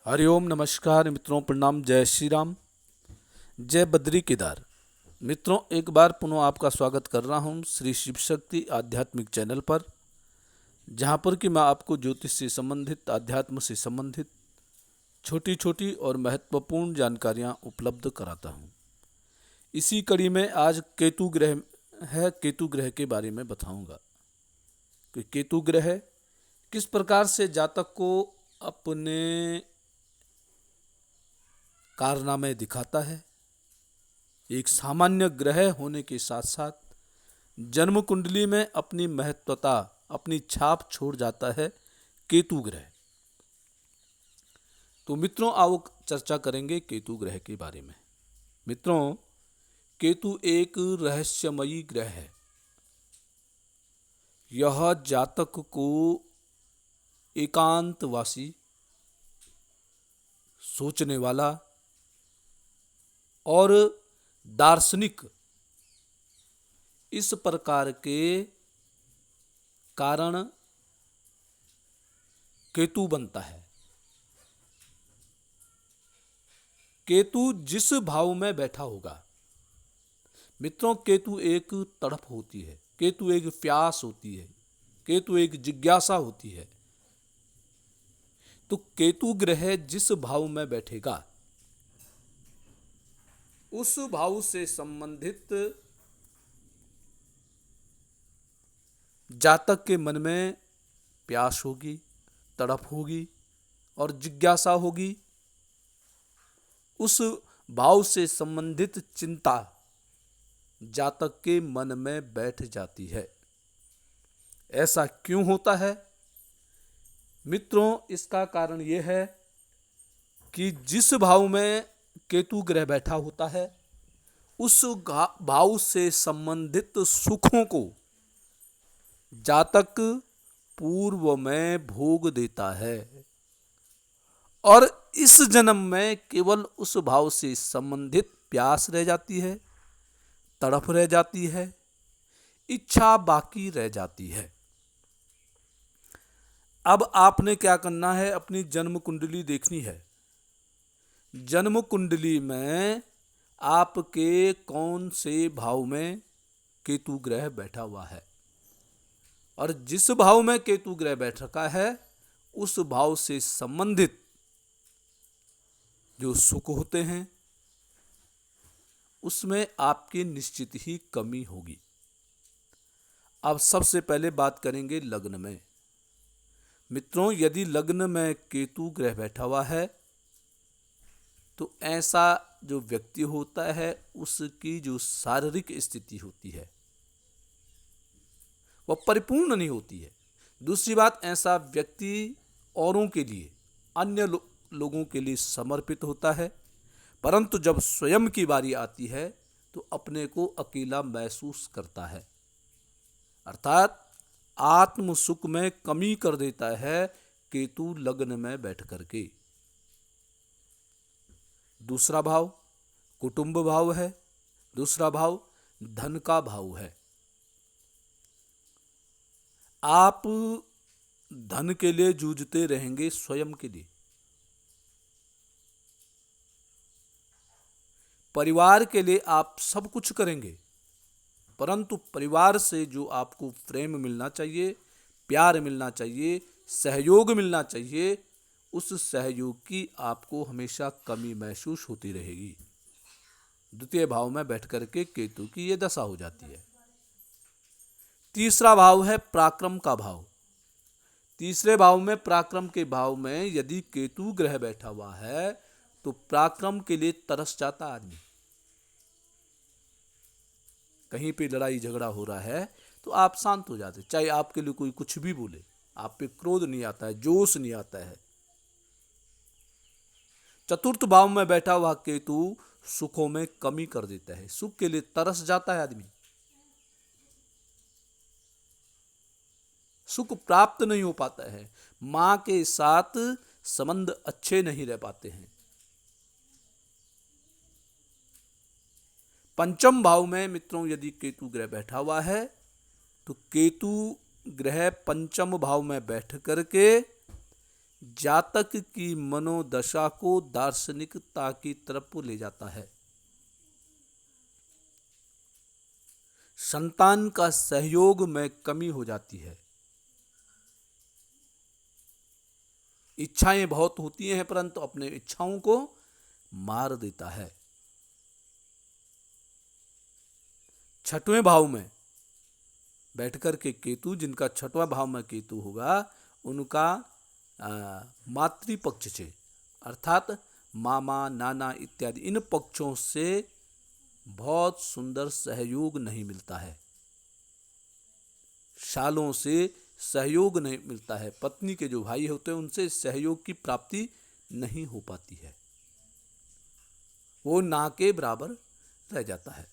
हरिओम नमस्कार मित्रों, प्रणाम, जय श्री राम, जय बद्री केदार। मित्रों, एक बार पुनः आपका स्वागत कर रहा हूं श्री शिव शक्ति आध्यात्मिक चैनल पर, जहां पर कि मैं आपको ज्योतिष से संबंधित, अध्यात्म से संबंधित छोटी छोटी और महत्वपूर्ण जानकारियां उपलब्ध कराता हूं। इसी कड़ी में आज केतु ग्रह है, केतु ग्रह के बारे में बताऊंगा कि केतु ग्रह किस प्रकार से जातक को अपने कारनामे दिखाता है। एक सामान्य ग्रह होने के साथ साथ जन्म कुंडली में अपनी महत्वता, अपनी छाप छोड़ जाता है केतु ग्रह। तो मित्रों, आओ चर्चा करेंगे केतु ग्रह के बारे में। मित्रों, केतु एक रहस्यमयी ग्रह है। यह जातक को एकांतवासी, सोचने वाला और दार्शनिक, इस प्रकार के कारण केतु बनता है। केतु जिस भाव में बैठा होगा, मित्रों, केतु एक तड़प होती है, केतु एक प्यास होती है, केतु एक जिज्ञासा होती है। तो केतु ग्रह जिस भाव में बैठेगा, उस भाव से संबंधित जातक के मन में प्यास होगी, तड़प होगी और जिज्ञासा होगी। उस भाव से संबंधित चिंता जातक के मन में बैठ जाती है। ऐसा क्यों होता है? मित्रों, इसका कारण यह है कि जिस भाव में केतु ग्रह बैठा होता है, उस भाव से संबंधित सुखों को जातक पूर्व में भोग देता है और इस जन्म में केवल उस भाव से संबंधित प्यास रह जाती है, तड़प रह जाती है, इच्छा बाकी रह जाती है। अब आपने क्या करना है? अपनी जन्म कुंडली देखनी है। जन्म कुंडली में आपके कौन से भाव में केतु ग्रह बैठा हुआ है, और जिस भाव में केतु ग्रह बैठ रखा है, उस भाव से संबंधित जो सुख होते हैं, उसमें आपकी निश्चित ही कमी होगी। अब सबसे पहले बात करेंगे लग्न में। मित्रों, यदि लग्न में केतु ग्रह बैठा हुआ है, तो ऐसा जो व्यक्ति होता है, उसकी जो शारीरिक स्थिति होती है वह परिपूर्ण नहीं होती है। दूसरी बात, ऐसा व्यक्ति औरों के लिए, अन्य लोगों के लिए समर्पित होता है, परंतु जब स्वयं की बारी आती है तो अपने को अकेला महसूस करता है, अर्थात आत्म सुख में कमी कर देता है केतु लग्न में बैठ करके। दूसरा भाव कुटुंब भाव है, दूसरा भाव धन का भाव है। आप धन के लिए जूझते रहेंगे, स्वयं के लिए, परिवार के लिए आप सब कुछ करेंगे, परंतु परिवार से जो आपको प्रेम मिलना चाहिए, प्यार मिलना चाहिए, सहयोग मिलना चाहिए, उस सहयोग की आपको हमेशा कमी महसूस होती रहेगी। द्वितीय भाव में बैठ करके केतु की ये दशा हो जाती है। तीसरा भाव है पराक्रम का भाव। तीसरे भाव में, पराक्रम के भाव में यदि केतु ग्रह बैठा हुआ है, तो पराक्रम के लिए तरस जाता आदमी। कहीं पे लड़ाई झगड़ा हो रहा है तो आप शांत हो जाते, चाहे आपके लिए कोई कुछ भी बोले, आप पे क्रोध नहीं आता है, जोश नहीं आता है। चतुर्थ भाव में बैठा हुआ केतु सुखों में कमी कर देता है, सुख के लिए तरस जाता है आदमी, सुख प्राप्त नहीं हो पाता है, मां के साथ संबंध अच्छे नहीं रह पाते हैं। पंचम भाव में मित्रों यदि केतु ग्रह बैठा हुआ है, तो केतु ग्रह पंचम भाव में बैठ करके जातक की मनोदशा को दार्शनिकता की तरफ ले जाता है। संतान का सहयोग में कमी हो जाती है। इच्छाएं बहुत होती हैं परंतु अपने इच्छाओं को मार देता है। छठवें भाव में बैठकर के केतु, जिनका छठवां भाव में केतु होगा, उनका मातृपक्ष से अर्थात मामा, नाना इत्यादि इन पक्षों से बहुत सुंदर सहयोग नहीं मिलता है। सालों से सहयोग नहीं मिलता है। पत्नी के जो भाई होते हैं उनसे सहयोग की प्राप्ति नहीं हो पाती है, वो ना के बराबर रह जाता है।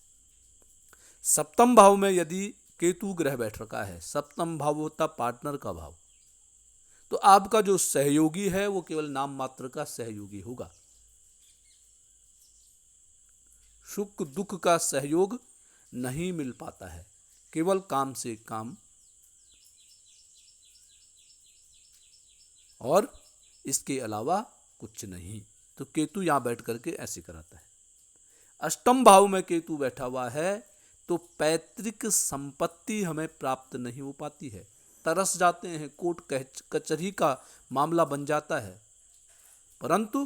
सप्तम भाव में यदि केतु ग्रह बैठ रखा है, सप्तम भाव होता पार्टनर का भाव, तो आपका जो सहयोगी है वो केवल नाम मात्र का सहयोगी होगा। सुख दुख का सहयोग नहीं मिल पाता है, केवल काम से काम और इसके अलावा कुछ नहीं। तो केतु यहां बैठ करके ऐसे कराता है। अष्टम भाव में केतु बैठा हुआ है तो पैतृक संपत्ति हमें प्राप्त नहीं हो पाती है, तरस जाते हैं, कोर्ट कचहरी का मामला बन जाता है, परंतु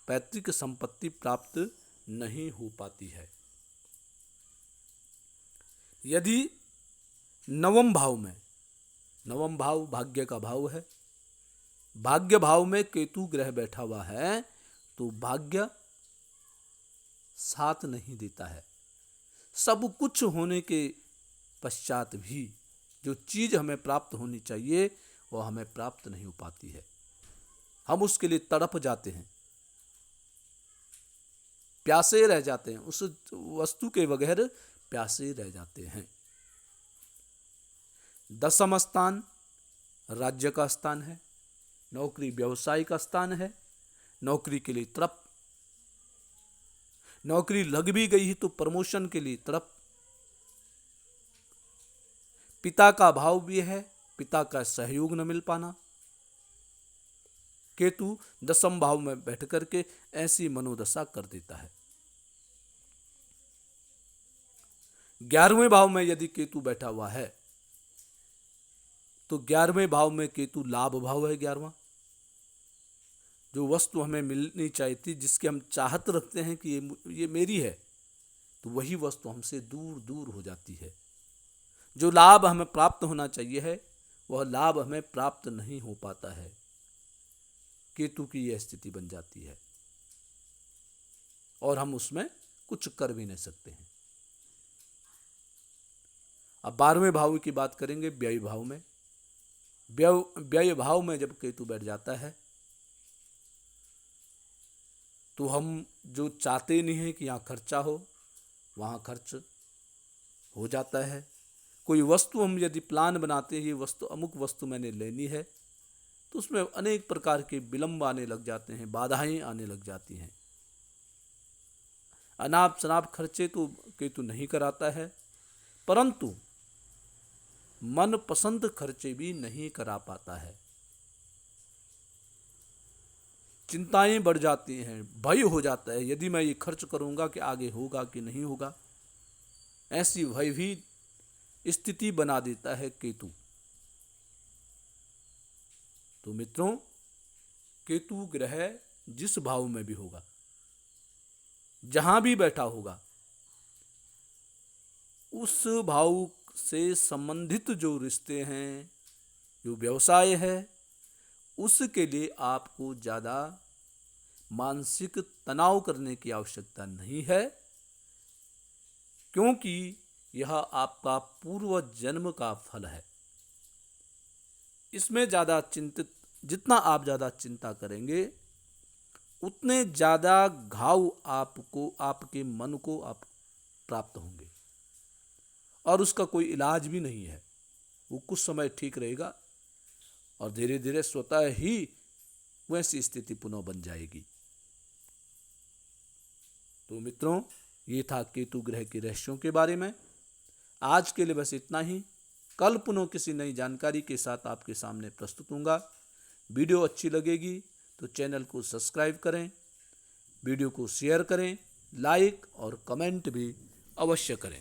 पैतृक संपत्ति प्राप्त नहीं हो पाती है। यदि नवम भाव में, नवम भाव भाग्य का भाव है, भाग्य भाव में केतु ग्रह बैठा हुआ है तो भाग्य साथ नहीं देता है। सब कुछ होने के पश्चात भी जो चीज हमें प्राप्त होनी चाहिए वह हमें प्राप्त नहीं हो पाती है। हम उसके लिए तड़प जाते हैं, प्यासे रह जाते हैं, उस वस्तु के बगैर प्यासे रह जाते हैं। दसम स्थान राज्य का स्थान है, नौकरी व्यवसाय का स्थान है। नौकरी के लिए तड़प, नौकरी लग भी गई है तो प्रमोशन के लिए तड़प। पिता का भाव भी है, पिता का सहयोग न मिल पाना। केतु दसम भाव में बैठ करके ऐसी मनोदशा कर देता है। 11वें भाव में यदि केतु बैठा हुआ है तो 11वें भाव में केतु लाभ भाव है। 11वां, जो वस्तु हमें मिलनी चाहिए थी, जिसके हम चाहत रखते हैं कि ये मेरी है, तो वही वस्तु हमसे दूर दूर हो जाती है। जो लाभ हमें प्राप्त होना चाहिए है वह लाभ हमें प्राप्त नहीं हो पाता है। केतु की यह स्थिति बन जाती है और हम उसमें कुछ कर भी नहीं सकते हैं। अब 12वें भाव की बात करेंगे, व्यय भाव में। व्यय भाव में जब केतु बैठ जाता है तो हम जो चाहते नहीं है कि यहाँ खर्चा हो, वहाँ खर्च हो जाता है। कोई वस्तु हम यदि प्लान बनाते हैं, ये वस्तु अमुक वस्तु मैंने लेनी है, तो उसमें अनेक प्रकार के विलंब आने लग जाते हैं, बाधाएं आने लग जाती हैं। अनाप शनाप खर्चे तो केतु नहीं कराता है, परंतु मनपसंद खर्चे भी नहीं करा पाता है। चिंताएं बढ़ जाती हैं, भय हो जाता है, यदि मैं ये खर्च करूंगा कि आगे होगा कि नहीं होगा। ऐसी भयभीत स्थिति बना देता है केतु। तो मित्रों, केतु ग्रह जिस भाव में भी होगा, जहां भी बैठा होगा, उस भाव से संबंधित जो रिश्ते हैं, जो व्यवसाय है, उसके लिए आपको ज़्यादा मानसिक तनाव करने की आवश्यकता नहीं है, क्योंकि यह आपका पूर्व जन्म का फल है। इसमें ज़्यादा चिंतित, जितना आप ज़्यादा चिंता करेंगे उतने ज़्यादा घाव आपको, आपके मन को आप प्राप्त होंगे और उसका कोई इलाज भी नहीं है। वो कुछ समय ठीक रहेगा और धीरे धीरे स्वतः ही वैसी स्थिति पुनः बन जाएगी। तो मित्रों, ये था केतु ग्रह के रहस्यों के बारे में। आज के लिए बस इतना ही। कल पुनः किसी नई जानकारी के साथ आपके सामने प्रस्तुत होऊंगा। वीडियो अच्छी लगेगी तो चैनल को सब्सक्राइब करें, वीडियो को शेयर करें, लाइक और कमेंट भी अवश्य करें।